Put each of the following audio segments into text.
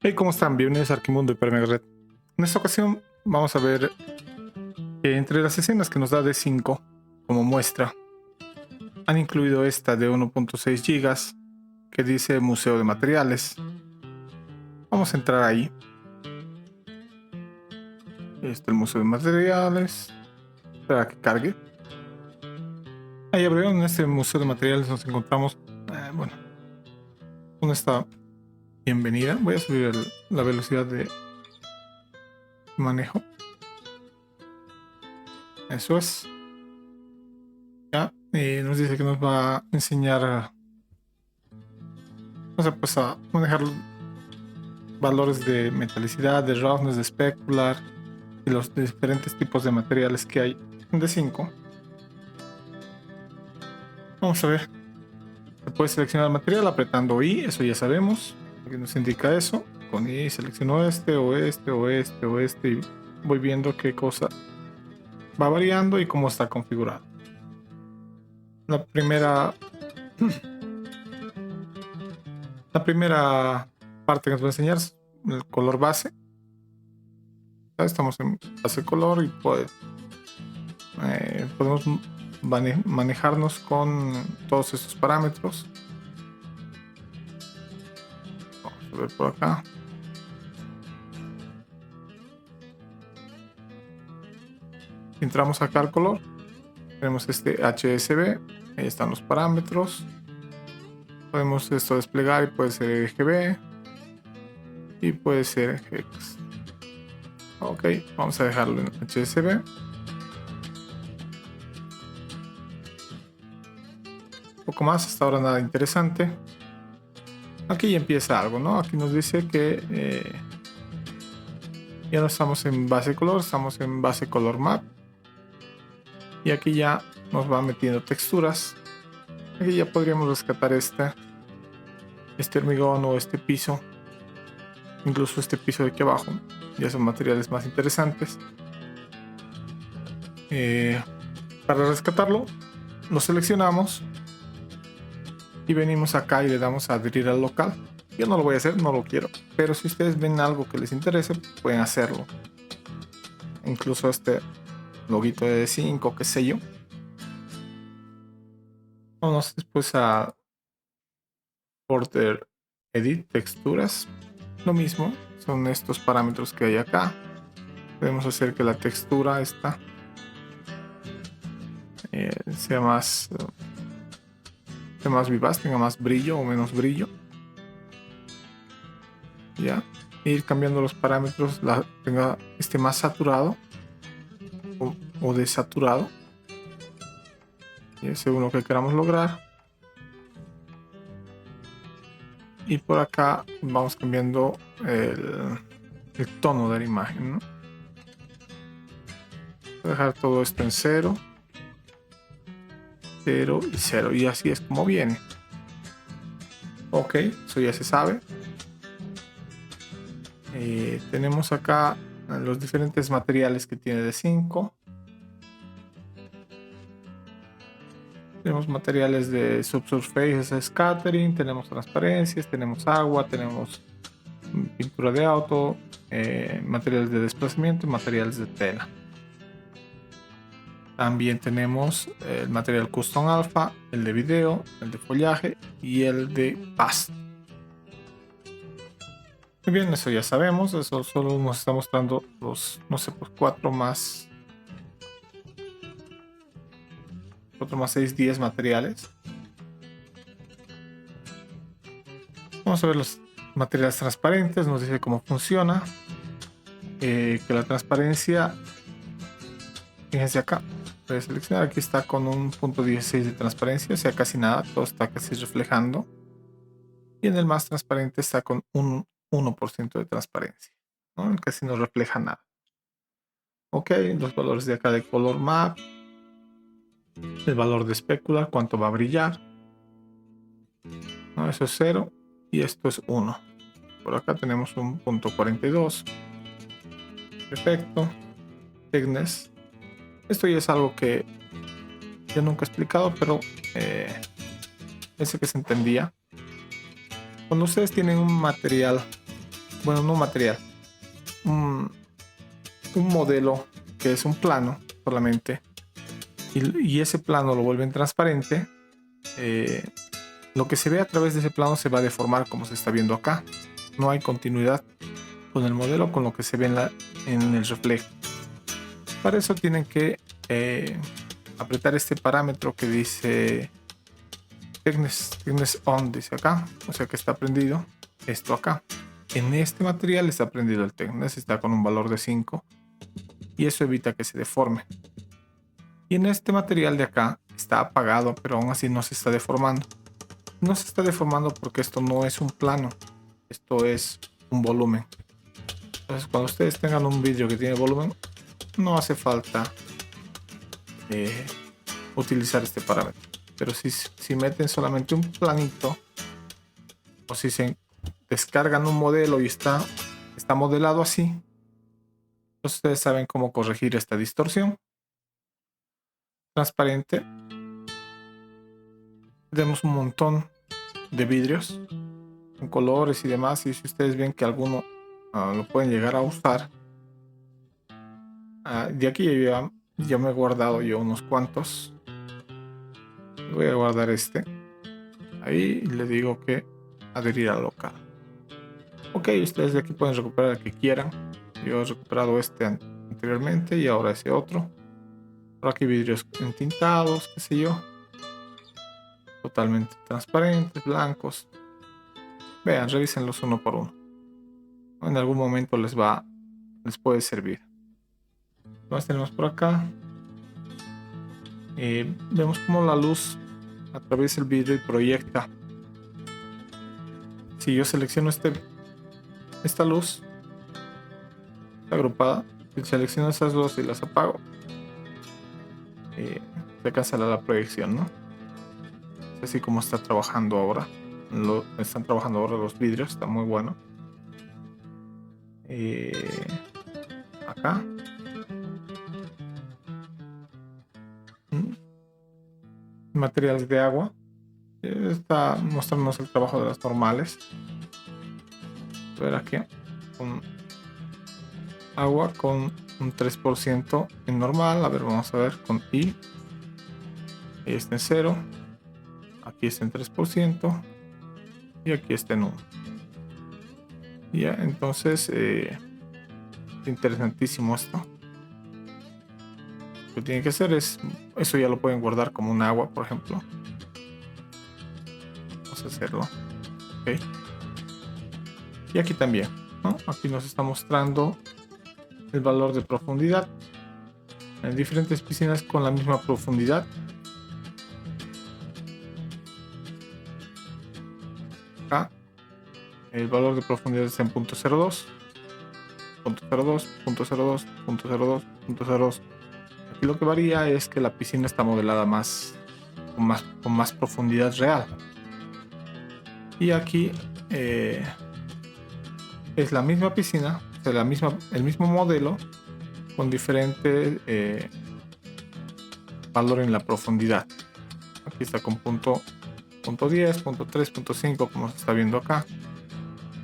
Hey, ¿cómo están? Bienvenidos a Arquimundo y Permega Red. En esta ocasión vamos a ver que entre las escenas que nos da D5 como muestra, han incluido esta de 1.6 GB que dice Museo de Materiales. Vamos a entrar ahí. Ahí está el Museo de Materiales. Espera que cargue. Ahí abrieron en este Museo de Materiales nos encontramos, bueno, con esta bienvenida. Voy a subir la velocidad de manejo. Eso es. Ya, nos dice que nos va a enseñar, no sé, pues a manejar valores de metalicidad, de roughness, de specular y los diferentes tipos de materiales que hay en D5. Vamos a ver. Se puede seleccionar el material apretando I, eso ya sabemos. Aquí nos indica eso. Con I selecciono este o este o este o este y voy viendo qué cosa va variando y cómo está configurado. La primera parte que nos va a enseñar es el color base. Estamos en base color y podemos manejarnos con todos estos parámetros. Vamos a ver por acá. Entramos acá al color. Tenemos este HSB. Ahí están los parámetros. Podemos esto desplegar y puede ser RGB y puede ser Hex. Ok, vamos a dejarlo en HSB. Un poco más, hasta ahora nada interesante. Aquí ya empieza algo, ¿no? Aquí nos dice que ya no estamos en base color, estamos en base color map. Y aquí ya nos va metiendo texturas. Aquí ya podríamos rescatar este hormigón o este piso. Incluso este piso de aquí abajo. Ya son materiales más interesantes. Para rescatarlo, lo seleccionamos. Y venimos acá y le damos a adherir al local. Yo no lo voy a hacer, no lo quiero. Pero si ustedes ven algo que les interese, pueden hacerlo. Incluso este loguito de D5, qué sé yo. Vamos después a Border Edit, texturas. Lo mismo, son estos parámetros que hay acá. Podemos hacer que la textura esta sea más vivaz, tenga más brillo o menos brillo. Ya, ir cambiando los parámetros, esté más saturado o desaturado, según lo que queramos lograr. Y por acá vamos cambiando el tono de la imagen, ¿no? Voy a dejar todo esto en 0, 0 y 0, y así es como viene. Ok, eso ya se sabe. Tenemos acá los diferentes materiales que tiene D5. Tenemos materiales de subsurface scattering, tenemos transparencias, tenemos agua, tenemos pintura de auto, materiales de desplazamiento y materiales de tela. También tenemos el material custom alpha, el de video, el de follaje y el de pasto. Muy bien, eso ya sabemos, eso solo nos está mostrando los, no sé, pues 4 más 6, 10 materiales. Vamos a ver los materiales transparentes, nos dice cómo funciona. Que la transparencia, fíjense acá, voy a seleccionar, aquí está con un punto 16 de transparencia, o sea, casi nada, todo está casi reflejando. Y en el más transparente está con un 1% de transparencia, ¿no? Casi no refleja nada. Ok, los valores de acá de color map, el valor de specular, cuánto va a brillar, ¿no? Eso es 0 y esto es 1. Por acá tenemos un punto 42. Perfecto. Thickness. Esto ya es algo que yo nunca he explicado, pero pensé que se entendía. Cuando ustedes tienen un material bueno, no un material, un, un modelo que es un plano solamente, y ese plano lo vuelven transparente. Lo que se ve a través de ese plano se va a deformar como se está viendo acá. No hay continuidad con el modelo, con lo que se ve en el reflejo. Para eso tienen que apretar este parámetro que dice Thickness On, dice acá, o sea que está prendido esto acá. En este material está prendido el Thickness, está con un valor de 5 y eso evita que se deforme. Y en este material de acá está apagado, pero aún así no se está deformando. No se está deformando porque esto no es un plano, esto es un volumen. Entonces cuando ustedes tengan un vidrio que tiene volumen, no hace falta utilizar este parámetro. Pero si meten solamente un planito, o si se descargan un modelo y está modelado así, entonces ustedes saben cómo corregir esta distorsión transparente. Tenemos un montón de vidrios con colores y demás, y si ustedes ven que alguno lo pueden llegar a usar, de aquí ya me he guardado yo unos cuantos. Voy a guardar este ahí y le digo que adherir al local. Ok, ustedes de aquí pueden recuperar el que quieran. Yo he recuperado este anteriormente y ahora ese otro. Por aquí vidrios entintados, qué sé yo, totalmente transparentes, blancos. Vean, revísenlos uno por uno. En algún momento les puede servir. ¿Qué más tenemos por acá? Vemos cómo la luz atraviesa el vidrio y proyecta. Si yo selecciono esta luz, está agrupada, si selecciono esas dos y las apago, se cancela la proyección, ¿no? Es así como está trabajando ahora. Están trabajando ahora los vidrios, está muy bueno. Acá. Materiales de agua. Está mostrándonos el trabajo de las normales. A ver aquí. Con agua con un 3% en normal. A ver, vamos a ver con I. Ahí está en 0. Aquí está en 3%. Y aquí está en 1. Ya, entonces es interesantísimo esto. Lo que tienen que hacer es, eso ya lo pueden guardar como un agua, por ejemplo. Vamos a hacerlo. Okay. Y aquí también, ¿no? Aquí nos está mostrando el valor de profundidad en diferentes piscinas con la misma profundidad. Acá el valor de profundidad está en 0.02, 0.02, 0.02, 0.02, 0.02. Aquí lo que varía es que la piscina está modelada con más profundidad real. Y aquí es la misma piscina, o sea, el mismo modelo con diferente valor en la profundidad. Aquí está con punto 10, punto 3, punto 5, como se está viendo acá.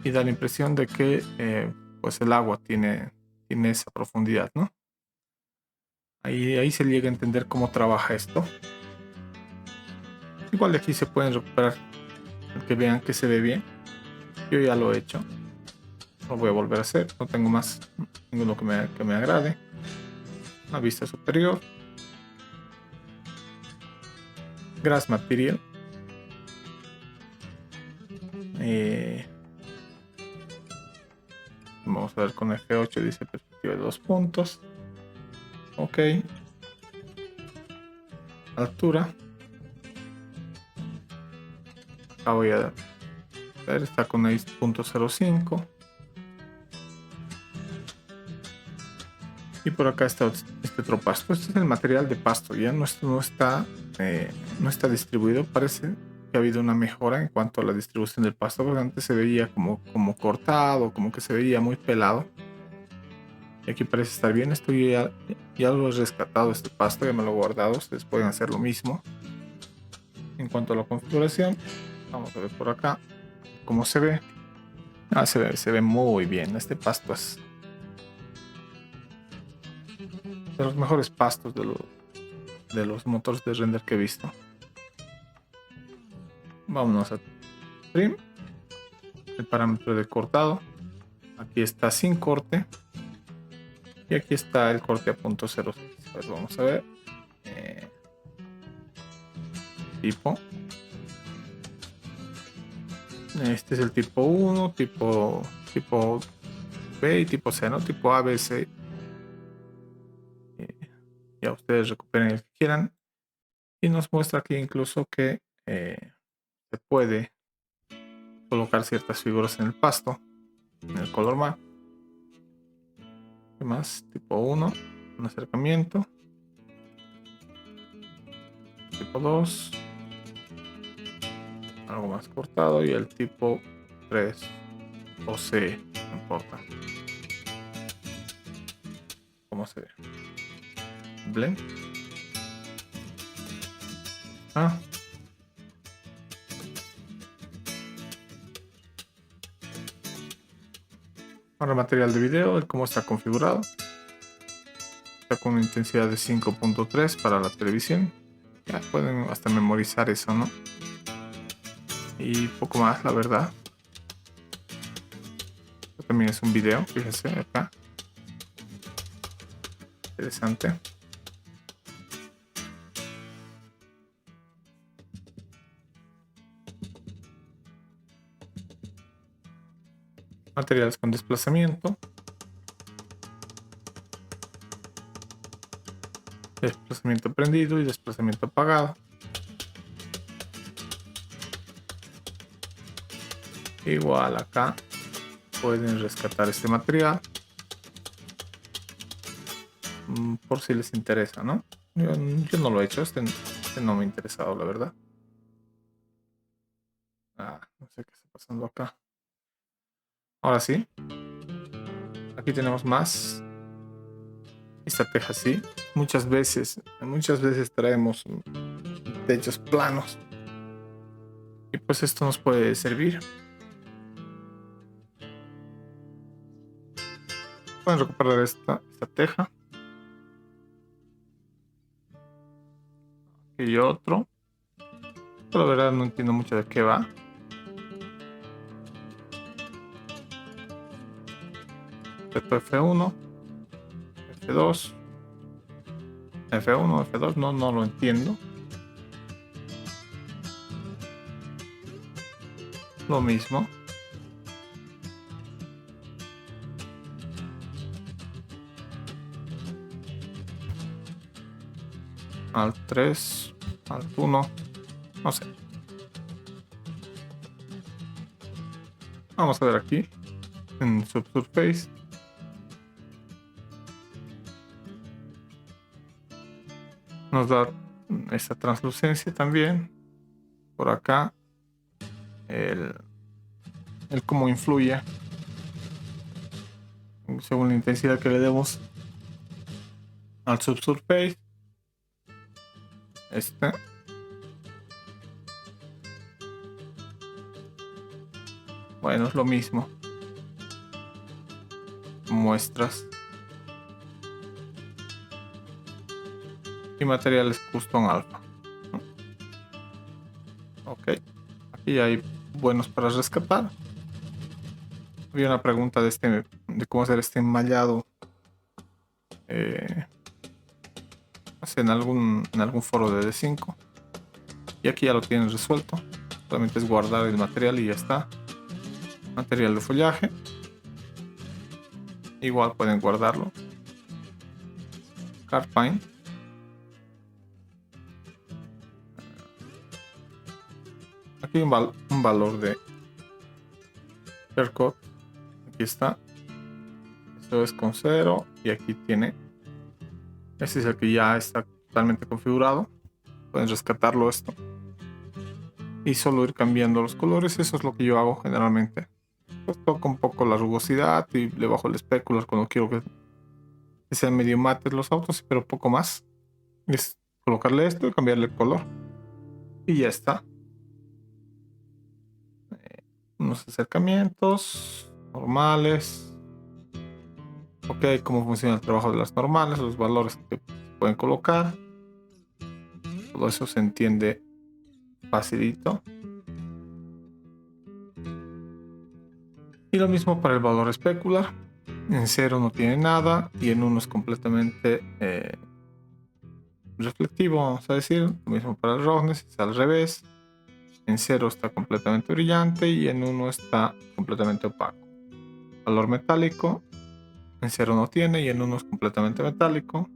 Y da la impresión de que pues el agua tiene esa profundidad, ¿no? Ahí se llega a entender cómo trabaja esto. Igual de aquí se pueden recuperar el que vean que se ve bien. Yo ya lo he hecho. Lo voy a volver a hacer. No tengo más ninguno que me agrade. La vista superior. Grass Material. Vamos a ver con F8, dice perspectiva de 2 puntos. Ok. Altura. Acá voy a ver, está con 6.05. Y por acá está este otro pasto. Este es el material de pasto. Ya no está distribuido. Parece que ha habido una mejora en cuanto a la distribución del pasto, porque antes se veía como cortado, como que se veía muy pelado. Y aquí parece estar bien. Esto ya lo he rescatado, este pasto, ya me lo he guardado. Ustedes pueden hacer lo mismo. En cuanto a la configuración, vamos a ver por acá cómo se ve. Se ve muy bien. Este pasto es de los mejores pastos de los motores de render que he visto. Vámonos a trim. El parámetro de cortado. Aquí está sin corte. Y aquí está el corte a .06. Pues vamos a ver. Tipo. Este es el tipo 1, tipo B y tipo C, ¿no? Tipo A, B, C. Ya ustedes recuperen el que quieran. Y nos muestra aquí incluso que se puede colocar ciertas figuras en el pasto, en el color map. ¿Qué más? Tipo 1, un acercamiento. Tipo 2, algo más cortado. Y el tipo 3 o C, no importa. ¿Cómo se ve? Blend. Ahora material de video, el cómo está configurado. Está con una intensidad de 5.3 para la televisión. Ya pueden hasta memorizar eso, ¿no? Y poco más, la verdad. Esto también es un video, fíjense acá. Interesante. Materiales con desplazamiento. Desplazamiento prendido y desplazamiento apagado. Igual acá pueden rescatar este material por si les interesa, ¿no? Yo no lo he hecho, este no me ha interesado, la verdad. No sé qué está pasando acá. Ahora sí. Aquí tenemos más. Esta teja sí. Muchas veces traemos techos planos. Y pues esto nos puede servir. Pueden recuperar esta teja. Y otro. Pero la verdad no entiendo mucho de qué va. F1, F2, F1, F2, no lo entiendo. Lo mismo. Alt 3, Alt 1, no sé. Vamos a ver aquí en Subsurface. Nos da esta translucencia también. Por acá el cómo influye según la intensidad que le demos al subsurface. Bueno, es lo mismo. Muestras y materiales custom alpha. Ok, aquí hay buenos para rescatar. Había una pregunta de cómo hacer este enmallado en algún foro de D5, y aquí ya lo tienen resuelto. Solamente es guardar el material y ya está. Material de follaje, igual pueden guardarlo. Carpine, aquí un valor de haircut. Aquí está, esto es con 0 y aquí tiene. Este es el que ya está totalmente configurado. Pueden rescatarlo esto y solo ir cambiando los colores. Eso es lo que yo hago generalmente. Pues toco un poco la rugosidad y le bajo el especular cuando quiero que sean medio mates los autos, pero poco más. Es colocarle esto y cambiarle el color y ya está. unos acercamientos normales. Ok, cómo funciona el trabajo de las normales, los valores que pueden colocar. Todo eso se entiende facilito. Y lo mismo para el valor especular. En 0 no tiene nada y en 1 es completamente reflectivo, vamos a decir. Lo mismo para el roughness, es al revés. En 0 está completamente brillante y en 1 está completamente opaco. Valor metálico, en 0 no tiene y en 1 es completamente metálico.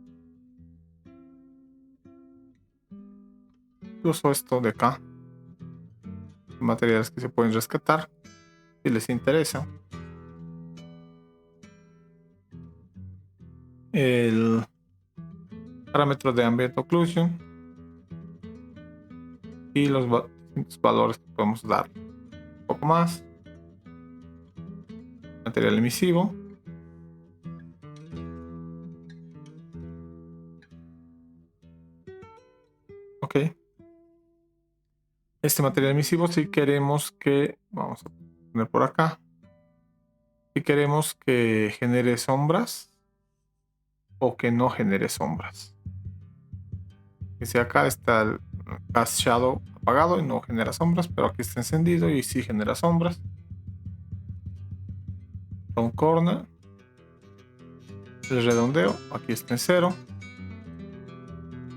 Incluso esto de acá, materiales que se pueden rescatar si les interesa. El parámetro de ambient occlusion y los valores que podemos dar. Un poco más. Material emisivo. Ok. Este material emisivo, si queremos que, vamos a poner por acá, si queremos que genere sombras o que no genere sombras. Dice acá está el cast shadow apagado y no genera sombras, pero aquí está encendido y sí genera sombras. Tone corner, el redondeo, aquí está en 0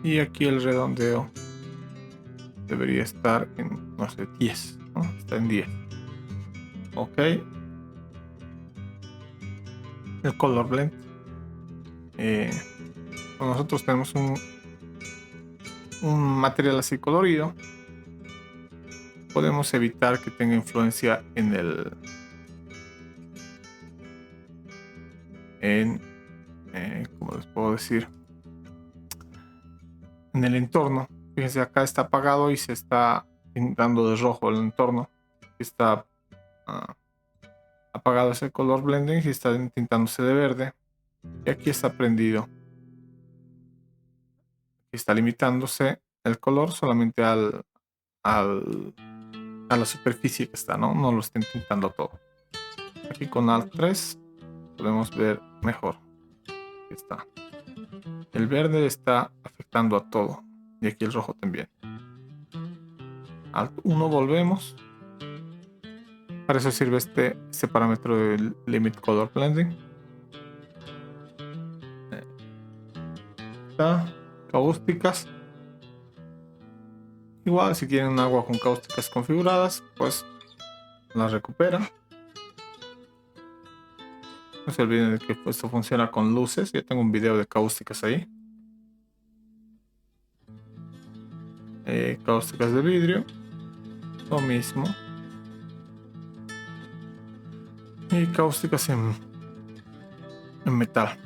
y aquí el redondeo debería estar en, no sé, 10, ¿no? Está en 10. Ok. El color blend. Nosotros tenemos un material así colorido. Podemos evitar que tenga influencia en el ¿cómo les puedo decir? En el entorno. Fíjense, acá está apagado y se está pintando de rojo el entorno. Está apagado ese color blending y está tintándose de verde. Y aquí está prendido. Aquí está limitándose el color solamente a la superficie que está, ¿no? No lo estén tintando todo. Aquí con Alt 3 podemos ver mejor. Aquí está. El verde está afectando a todo. Y aquí el rojo también. Alt 1 volvemos. Para eso sirve este parámetro del Limit Color Blending. Está. Cáusticas. Igual si quieren agua con cáusticas configuradas, pues las recupera. No se olviden de que esto funciona con luces. Ya tengo un video de cáusticas ahí. Cáusticas de vidrio. Lo mismo. Y cáusticas en metal.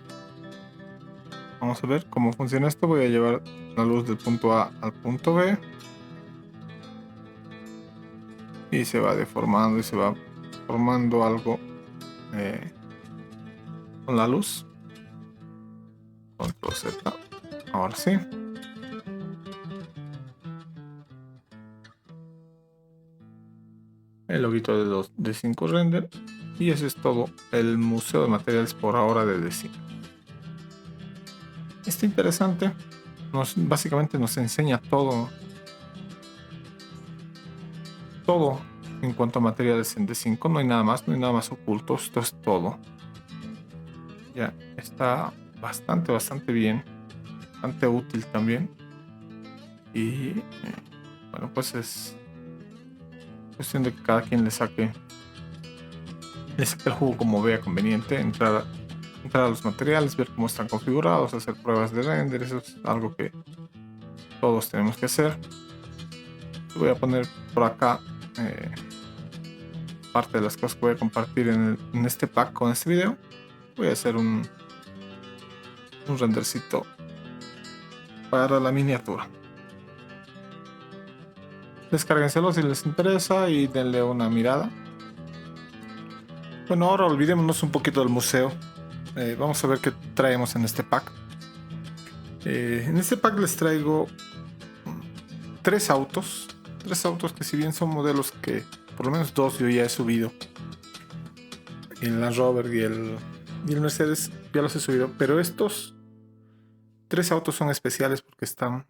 Vamos a ver cómo funciona esto. Voy a llevar la luz del punto A al punto B. Y se va deformando y se va formando algo con la luz. Control Z. Ahora sí. El loguito de D5 Render. Y eso es todo el museo de materiales por ahora de D5. Está interesante. Básicamente nos enseña todo en cuanto a materiales en D5. No hay nada más oculto. Esto es todo. Ya está bastante bien, bastante útil también. Y bueno, pues es cuestión de que cada quien le saque el jugo como vea conveniente. Entrar a los materiales, ver cómo están configurados, hacer pruebas de render. Eso es algo que todos tenemos que hacer. Voy a poner por acá parte de las cosas que voy a compartir en este pack con este video. Voy a hacer un rendercito para la miniatura. Descárguenselo si les interesa y denle una mirada. Bueno, ahora olvidémonos un poquito del museo. Vamos a ver qué traemos en este pack. En este pack les traigo tres autos que si bien son modelos que por lo menos 2 yo ya he subido. El Land Rover y el Mercedes ya los he subido, pero estos 3 autos son especiales porque están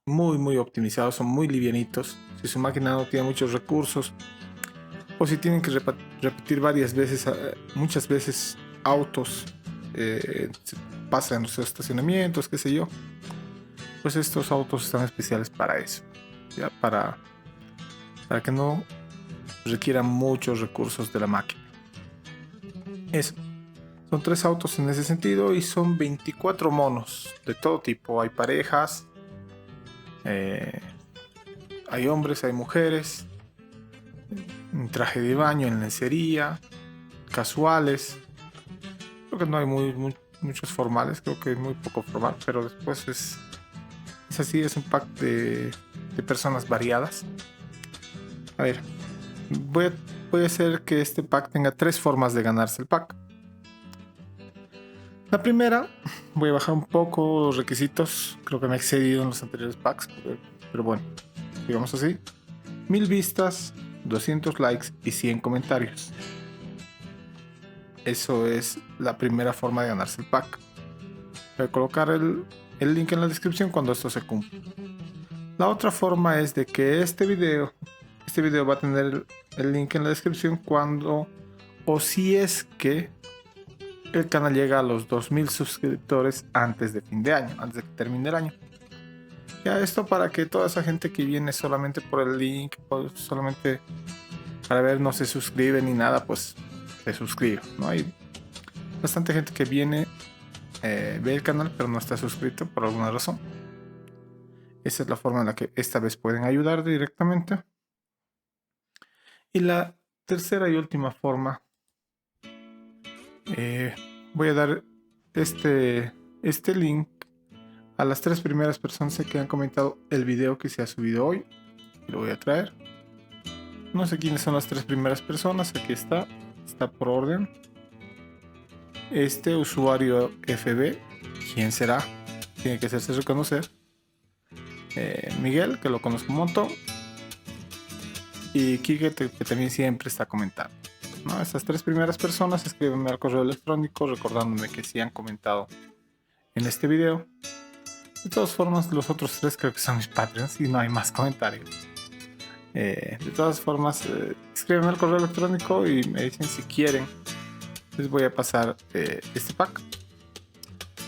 muy optimizados, son muy livianitos. Si su máquina no tiene muchos recursos o si tienen que repetir varias veces, muchas veces autos, se pasa en los estacionamientos, qué sé yo, pues estos autos están especiales para eso, ya para que no requieran muchos recursos de la máquina. Eso. Son 3 autos en ese sentido y son 24 monos de todo tipo. Hay parejas, hay hombres, hay mujeres, en traje de baño, en lencería, casuales. Creo que no hay muchos formales, creo que es muy poco formal, pero después es así, es un pack de personas variadas. A ver, voy a hacer que este pack tenga 3 formas de ganarse el pack. La primera, voy a bajar un poco los requisitos, creo que me he excedido en los anteriores packs, pero bueno, digamos así. 1000 vistas, 200 likes y 100 comentarios. Eso es la primera forma de ganarse el pack. Voy a colocar el link en la descripción cuando esto se cumpla. La otra forma es de que este video va a tener el link en la descripción cuando o si es que el canal llega a los 2000 suscriptores antes de fin de año, antes de que termine el año. Ya esto para que toda esa gente que viene solamente por el link, pues solamente para ver, no se suscribe ni nada, pues se suscribe, ¿no? Hay bastante gente que viene, ve el canal pero no está suscrito por alguna razón. Esa es la forma en la que esta vez pueden ayudar directamente. Y la tercera y última forma, voy a dar este link a las 3 primeras personas que han comentado el video que se ha subido hoy. Lo voy a traer. No sé quiénes son las 3 primeras personas. Aquí está por orden. Este usuario FB, ¿quién será? Tiene que hacerse reconocer. Miguel, que lo conozco un montón. Y Kike, que también siempre está comentando, ¿no? Estas 3 primeras personas, escríbenme al correo electrónico recordándome que sí han comentado en este video. De todas formas, los otros 3 creo que son mis Patreons y no hay más comentarios. De todas formas, escríbenme al correo electrónico y me dicen si quieren. Les voy a pasar este pack.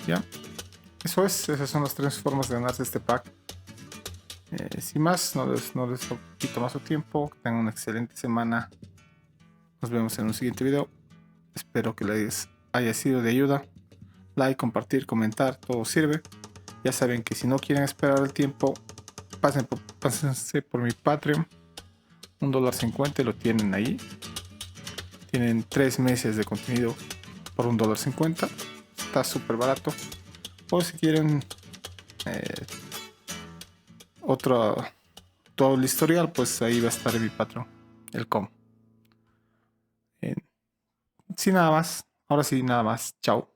¿Ya? Esas son las 3 formas de ganarse este pack. Sin más, no les quito más su tiempo. Que tengan una excelente semana. Nos vemos en un siguiente video. Espero que les haya sido de ayuda. Like, compartir, comentar, todo sirve. Ya saben que si no quieren esperar el tiempo, pásense por mi Patreon. $1.50 lo tienen ahí. Tienen 3 meses de contenido por $1.50. Está súper barato. O si quieren todo el historial, pues ahí va a estar en mi Patreon, el com. Sin nada más. Ahora sí, nada más. Chao.